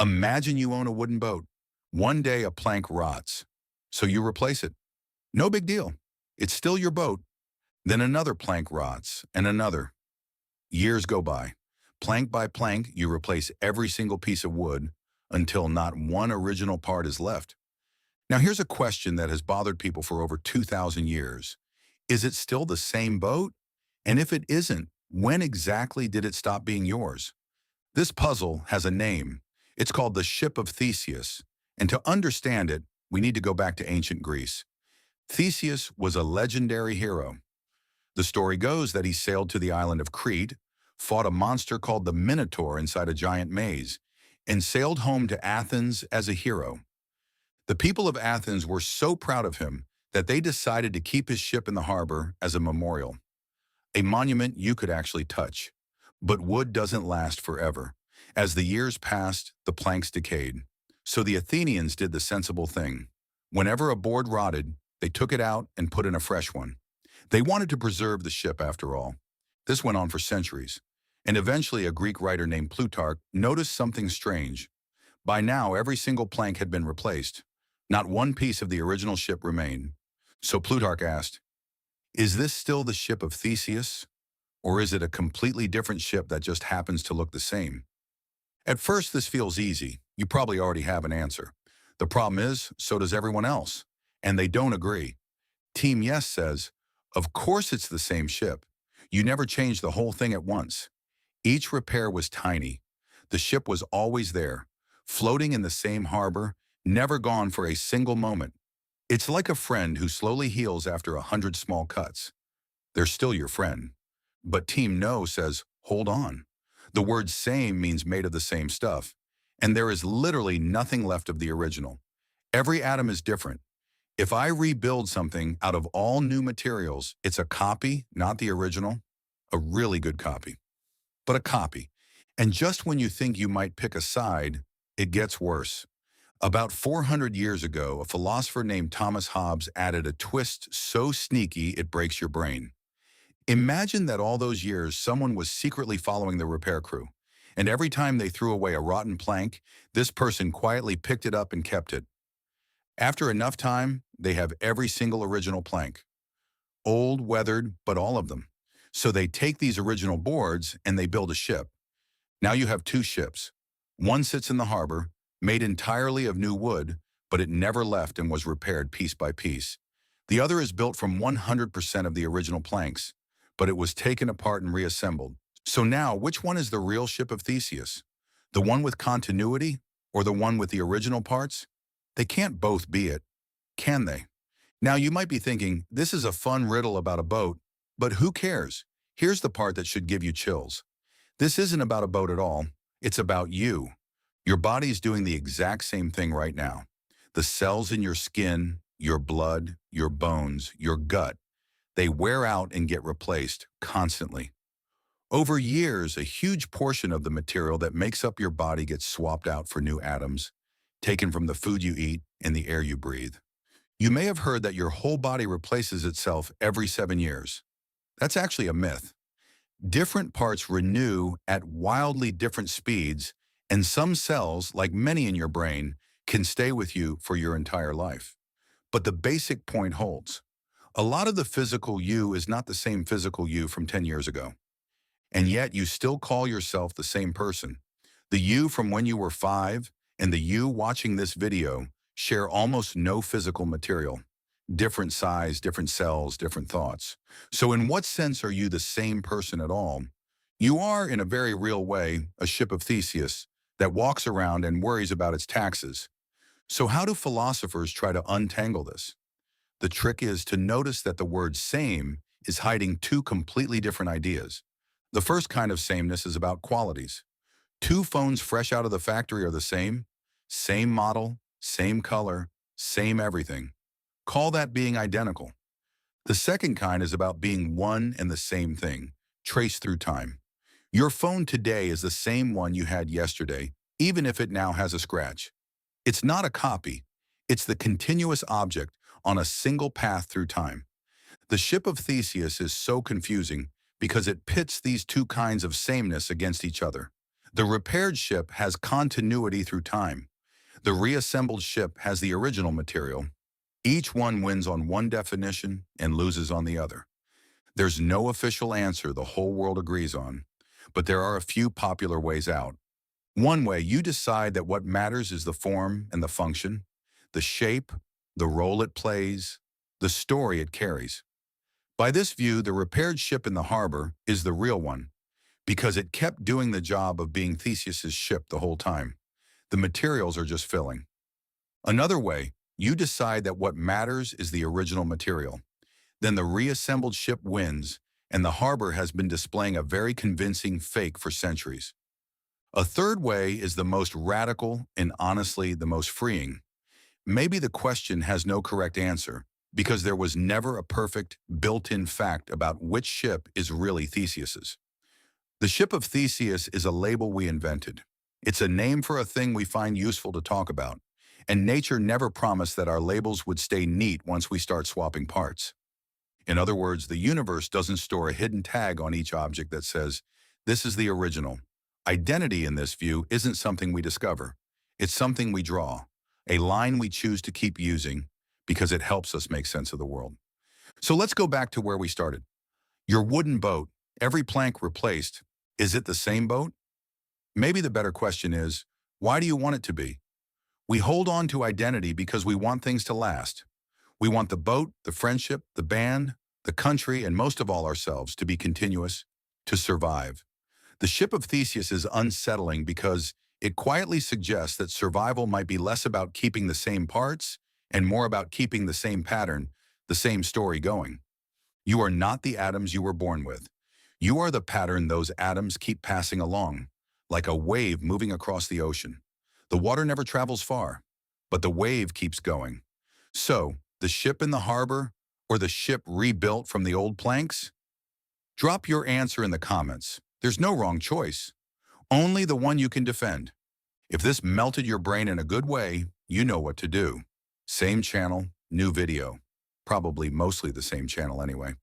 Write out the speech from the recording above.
Imagine you own a wooden boat. One day a plank rots, so you replace it. No big deal. It's still your boat. Then another plank rots, and another. Years go by. Plank by plank, you replace every single piece of wood until not one original part is left. Now here's a question that has bothered people for over 2,000 years. Is it still the same boat? And if it isn't, when exactly did it stop being yours? This puzzle has a name. It's called the Ship of Theseus. And to understand it, we need to go back to ancient Greece. Theseus was a legendary hero. The story goes that he sailed to the island of Crete, fought a monster called the Minotaur inside a giant maze, and sailed home to Athens as a hero. The people of Athens were so proud of him that they decided to keep his ship in the harbor as a memorial, a monument you could actually touch. But wood doesn't last forever. As the years passed, the planks decayed. So the Athenians did the sensible thing. Whenever a board rotted, they took it out and put in a fresh one. They wanted to preserve the ship after all. This went on for centuries. And eventually a Greek writer named Plutarch noticed something strange. By now, every single plank had been replaced. Not one piece of the original ship remained. So Plutarch asked, "Is this still the ship of Theseus? Or is it a completely different ship that just happens to look the same?" At first, this feels easy. You probably already have an answer. The problem is, so does everyone else. And they don't agree. Team Yes says, of course it's the same ship. You never changed the whole thing at once. Each repair was tiny. The ship was always there, floating in the same harbor, never gone for a single moment. It's like a friend who slowly heals after 100 small cuts. They're still your friend. But Team No says, hold on. The word same means made of the same stuff, and there is literally nothing left of the original. Every atom is different. If I rebuild something out of all new materials, it's a copy, not the original. A really good copy, but a copy. And just when you think you might pick a side, it gets worse. About 400 years ago, a philosopher named Thomas Hobbes added a twist so sneaky it breaks your brain. Imagine that all those years someone was secretly following the repair crew, and every time they threw away a rotten plank, this person quietly picked it up and kept it. After enough time, they have every single original plank. Old, weathered, but all of them. So they take these original boards and they build a ship. Now you have two ships. One sits in the harbor, made entirely of new wood, but it never left and was repaired piece by piece. The other is built from 100% of the original planks, but it was taken apart and reassembled. So now, which one is the real Ship of Theseus? The one with continuity or the one with the original parts? They can't both be it, can they? Now you might be thinking, this is a fun riddle about a boat, but who cares? Here's the part that should give you chills. This isn't about a boat at all. It's about you. Your body's doing the exact same thing right now. The cells in your skin, your blood, your bones, your gut, they wear out and get replaced constantly. Over years, a huge portion of the material that makes up your body gets swapped out for new atoms, taken from the food you eat and the air you breathe. You may have heard that your whole body replaces itself every 7 years. That's actually a myth. Different parts renew at wildly different speeds, and some cells, like many in your brain, can stay with you for your entire life. But the basic point holds. A lot of the physical you is not the same physical you from 10 years ago. And yet you still call yourself the same person. The you from when you were 5 and the you watching this video share almost no physical material. Different size, different cells, different thoughts. So in what sense are you the same person at all? You are, in a very real way, a ship of Theseus that walks around and worries about its taxes. So how do philosophers try to untangle this? The trick is to notice that the word same is hiding two completely different ideas. The first kind of sameness is about qualities. Two phones fresh out of the factory are the same model, same color, same everything. Call that being identical. The second kind is about being one and the same thing, traced through time. Your phone today is the same one you had yesterday, even if it now has a scratch. It's not a copy. It's the continuous object on a single path through time. The Ship of Theseus is so confusing because it pits these two kinds of sameness against each other. The repaired ship has continuity through time. The reassembled ship has the original material. Each one wins on one definition and loses on the other. There's no official answer the whole world agrees on, but there are a few popular ways out. One way, you decide that what matters is the form and the function, the shape, the role it plays, the story it carries. By this view, the repaired ship in the harbor is the real one, because it kept doing the job of being Theseus's ship the whole time. The materials are just filling. Another way, you decide that what matters is the original material. Then the reassembled ship wins, and the harbor has been displaying a very convincing fake for centuries. A third way is the most radical and honestly the most freeing. Maybe the question has no correct answer, because there was never a perfect, built-in fact about which ship is really Theseus's. The Ship of Theseus is a label we invented. It's a name for a thing we find useful to talk about, and nature never promised that our labels would stay neat once we start swapping parts. In other words, the universe doesn't store a hidden tag on each object that says, "This is the original." Identity in this view isn't something we discover. It's something we draw, a line we choose to keep using because it helps us make sense of the world. So let's go back to where we started. Your wooden boat, every plank replaced, is it the same boat? Maybe the better question is, why do you want it to be? We hold on to identity because we want things to last. We want the boat, the friendship, the band, the country, and most of all ourselves to be continuous, to survive. The Ship of Theseus is unsettling because it quietly suggests that survival might be less about keeping the same parts and more about keeping the same pattern, the same story going. You are not the atoms you were born with. You are the pattern those atoms keep passing along, like a wave moving across the ocean. The water never travels far, but the wave keeps going. So, the ship in the harbor or the ship rebuilt from the old planks? Drop your answer in the comments. There's no wrong choice, only the one you can defend. If this melted your brain in a good way, you know what to do. Same channel, new video. Probably mostly the same channel anyway.